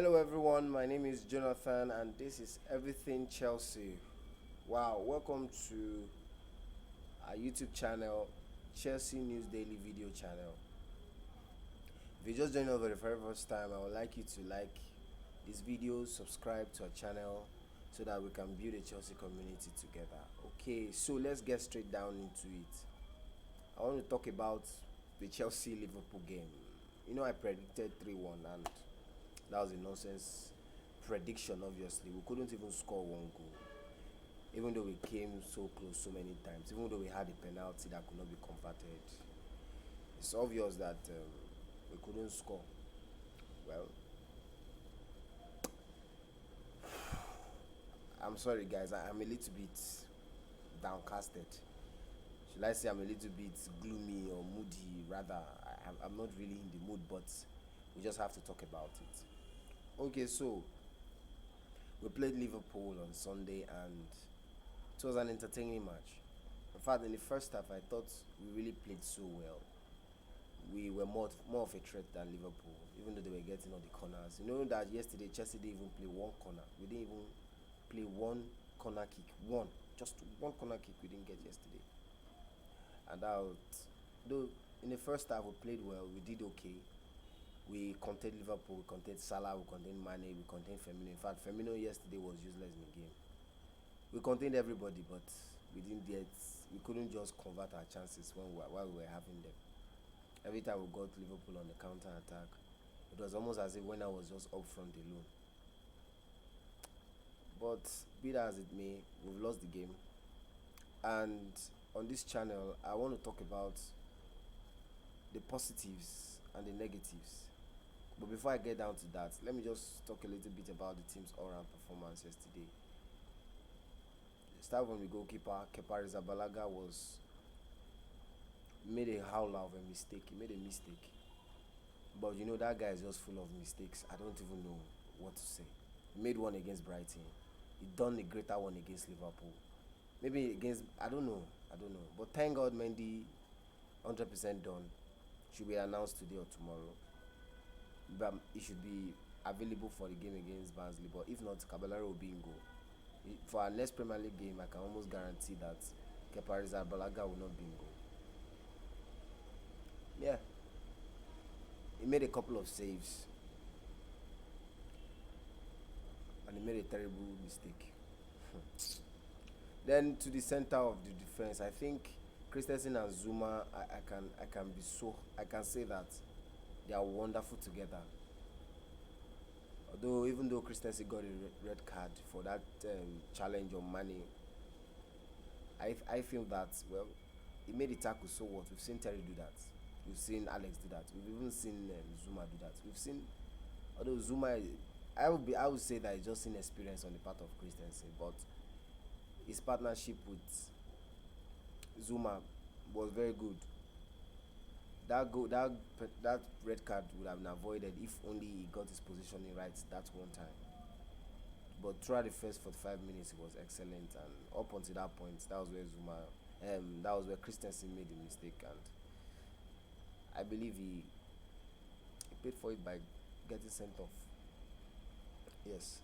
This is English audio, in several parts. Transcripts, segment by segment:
Hello everyone, my name is Jonathan and this is Everything Chelsea. Wow, welcome to our YouTube channel, Chelsea News Daily Video channel. If you just joined us for the very first time, I would like you to like this video, subscribe to our channel so that we can build a Chelsea community together. Okay, so let's get straight down into it. I want to talk about the Chelsea Liverpool game. I predicted 3-1 and that was a nonsense prediction. Obviously, we couldn't even score one goal, even though we came so close so many times. Even though we had a penalty that could not be converted, it's obvious that we couldn't score. Well, I'm sorry, guys. I'm a little bit downcasted. Should I say I'm a little bit gloomy or moody? Rather, I'm not really in the mood, but we just have to talk about it. Okay, so we played Liverpool on Sunday and it was an entertaining match. In fact, in the first half, I thought we really played so well. We were more of a threat than Liverpool, even though they were getting all the corners. You know that yesterday Chelsea didn't even play one corner. We didn't even play one corner kick. Just one corner kick we didn't get yesterday. And though in the first half we played well, we did okay. We contained Liverpool, we contained Salah, we contained Mane, we contained Firmino. In fact, Firmino yesterday was useless in the game. We contained everybody, but we couldn't just convert our chances while we were having them. Every time we got Liverpool on the counter attack, it was almost as if when I was just up front alone. But be that as it may, we've lost the game. And on this channel, I want to talk about the positives and the negatives. But before I get down to that, let me just talk a little bit about the team's all-round performance yesterday. Start from the goalkeeper. Kepa Arrizabalaga made a howler of a mistake. He made a mistake. But that guy is just full of mistakes. I don't even know what to say. He made one against Brighton. He done a greater one against Liverpool. Maybe against, I don't know. But thank God Mendy, 100% done. Should be announced today or tomorrow. But it should be available for the game against Barnsley. But if not, Caballero will be in goal. For our next Premier League game, I can almost guarantee that Kepa Arrizabalaga will not be in goal. Yeah. He made a couple of saves. And he made a terrible mistake. Then to the center of the defense, I think Christensen and Zuma, I can say that they are wonderful together. Although even though Christensen got a red card for that challenge on Mane, I feel that he made the tackle. So what? We've seen Terry do that. We've seen Alex do that. We've even seen Zuma do that. We've seen, although Zuma, I would say that it's just inexperience on the part of Christensen, but his partnership with Zuma was very good. That red card would have been avoided if only he got his positioning right that one time. But throughout the first 45 minutes, he was excellent, and up until that point, that was where Christensen made the mistake, and I believe he paid for it by getting sent off. Yes.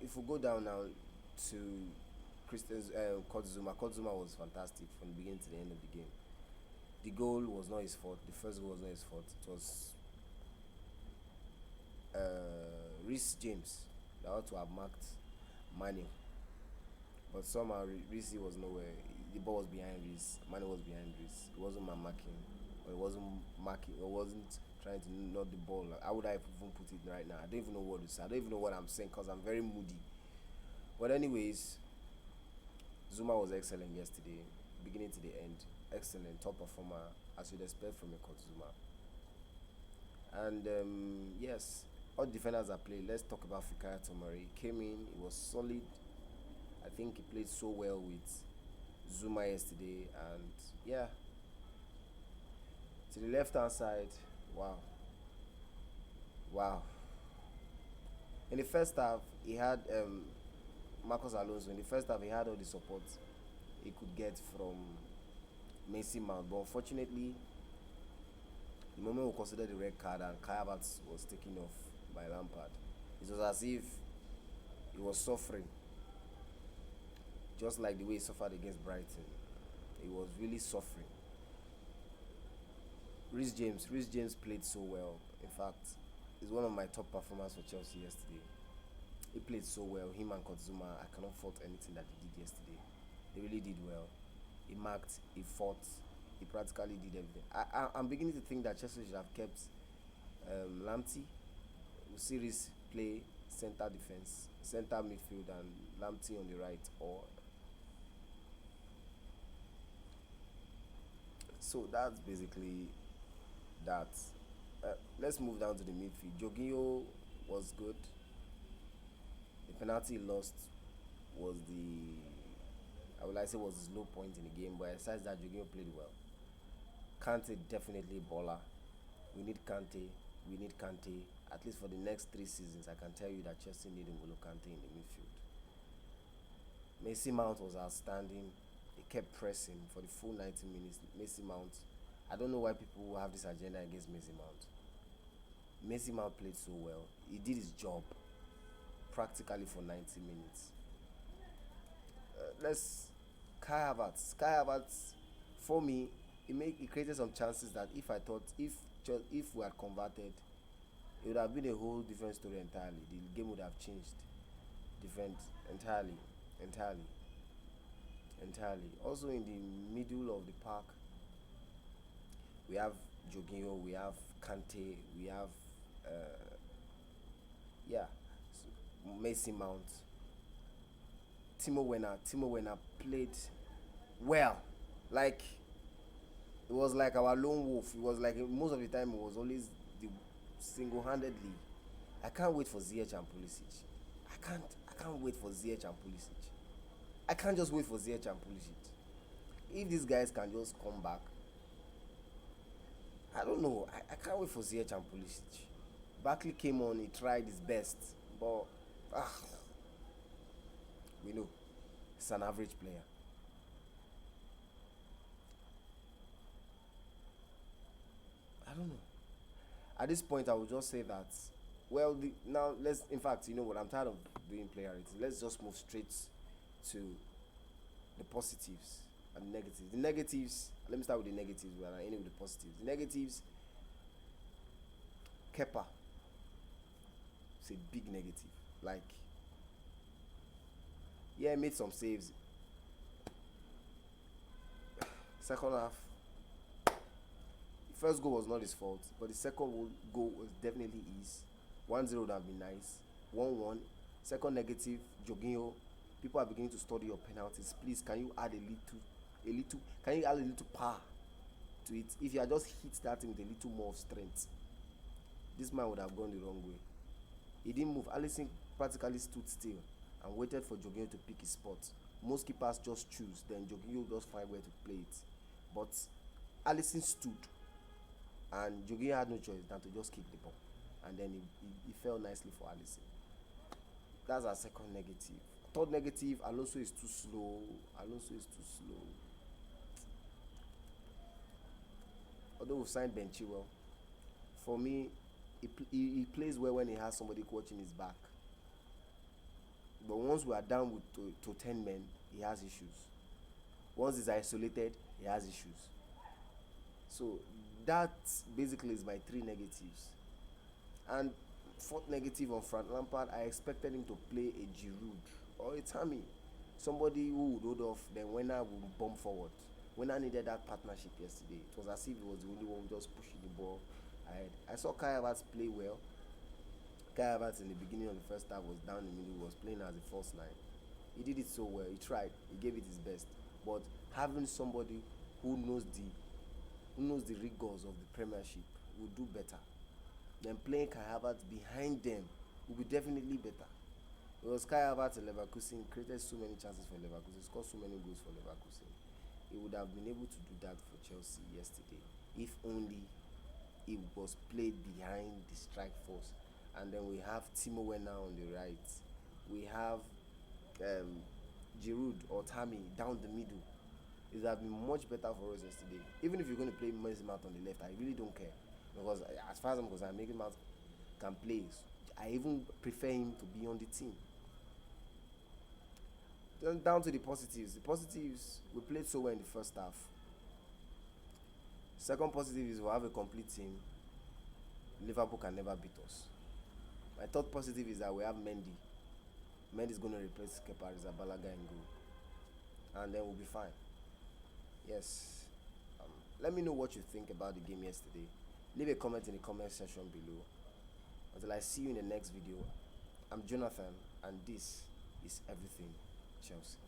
If we go down now to Kurt Zuma was fantastic from the beginning to the end of the game. The goal was not his fault. The first goal was not his fault. It was Reece James that ought to have marked Mane, but somehow Reece was nowhere. The ball was behind Reece. Mane was behind Reece. It wasn't marking, or it wasn't marking, or wasn't trying to knock the ball. How would I even put it right now? I don't even know what to say. I don't even know what I'm saying because I'm very moody. But anyways, Zuma was excellent yesterday, beginning to the end. Excellent, top performer, as you'd expect from a Kurt Zuma. And yes, all defenders are played. Let's talk about Fikayo Tomori. He came in, he was solid. I think he played so well with Zuma yesterday, and yeah. To the left hand side, wow. In the first half, he had Marcos Alonso. In the first half, he had all the support he could get from Mason Mount, but unfortunately, the moment we considered the red card and Kai Havertz was taken off by Lampard. It was as if he was suffering, just like the way he suffered against Brighton. He was really suffering. Reece James played so well. In fact, he's one of my top performers for Chelsea yesterday. He played so well. Him and Kotzuma, I cannot fault anything that they did yesterday. They really did well. He marked, he fought, he practically did everything. I'm beginning to think that Chelsea should have kept Lamptey. We'll see Reece play center defense, center midfield, and Lamptey on the right. Or so that's basically that. Let's move down to the midfield. Jorginho was good. The penalty he lost was I would like to say was his low point in the game, but besides that, Jorginho played well. Kante definitely baller. We need Kante. We need Kante. At least for the next 3 seasons, I can tell you that Chelsea need N'Golo Kante in the midfield. Mason Mount was outstanding. He kept pressing for the full 90 minutes. Mason Mount, I don't know why people have this agenda against Mason Mount. Mason Mount played so well. He did his job practically for 90 minutes. Let's Kai Havertz. Kai Havertz, for me, he created some chances that if we had converted, it would have been a whole different story entirely. The game would have changed entirely. Also in the middle of the park, we have Jorginho, we have Kante, we have Mason Mount, Timo Werner played well. Like, it was like our lone wolf. It was like most of the time it was always the single-handedly. I can't wait for Ziyech and Pulisic. I can't wait for Ziyech and Pulisic. I can't just wait for Ziyech and Pulisic. If these guys can just come back, I don't know. I can't wait for Ziyech and Pulisic. Barkley came on, he tried his best, but we know he's an average player. I don't know. At this point, I would just say that, now let's, in fact, you know what, I'm tired of doing player ratings. Let's just move straight to the positives and the negatives. The negatives, let me start with the negatives, and I end with the positives. The negatives, Kepa. It's a big negative. Like, yeah, he made some saves. Second half, the first goal was not his fault, but the second goal was definitely his. 1-0 would have been nice. 1-1. Second negative, Jorginho. People are beginning to study your penalties. Please, can you add can you add a little power to it? If you had just hit that thing with a little more of strength, this man would have gone the wrong way. He didn't move. Alisson practically stood still and waited for Jorginho to pick his spot. Most keepers just choose, then Jorginho just find where to play it. But Alisson stood, and Jorginho had no choice than to just kick the ball. And then he fell nicely for Alisson. That's our second negative. Third negative, Alonso is too slow. Although we've signed Ben Chilwell, for me, he plays well when he has somebody watching his back. But once we are down to 10 men, he has issues. Once he's isolated, he has issues. So that basically is my 3 negatives. And fourth negative on Frank Lampard, I expected him to play a Giroud or a Tammy. Somebody who would hold off, then Werner would bomb forward. Werner needed that partnership yesterday. It was as if he was the only one just pushing the ball ahead. I saw Kai Havertz play well. Kai Havertz in the beginning of the first half was down in the middle, he was playing as a false 9. He did it so well, he tried, he gave it his best. But having somebody who knows the rigors of the Premiership will do better. Then playing Kai Havertz behind them will be definitely better. Because Kai Havertz in Leverkusen created so many chances for Leverkusen, scored so many goals for Leverkusen. He would have been able to do that for Chelsea yesterday if only he was played behind the strike force. And then we have Timo Werner on the right. We have Giroud or Tammy down the middle. It would have been much better for us yesterday. Even if you're going to play Mason Mount on the left, I really don't care. Because as far as I'm concerned, Mason Mount can play. I even prefer him to be on the team. Then down to the positives. The positives, we played so well in the first half. Second positive is we have a complete team. Liverpool can never beat us. My third positive is that we have Mendy. Mendy is going to replace Kepa Arrizabalaga in goal. And then we'll be fine. Yes. Let me know what you think about the game yesterday. Leave a comment in the comment section below. Until I see you in the next video, I'm Jonathan, and this is Everything Chelsea.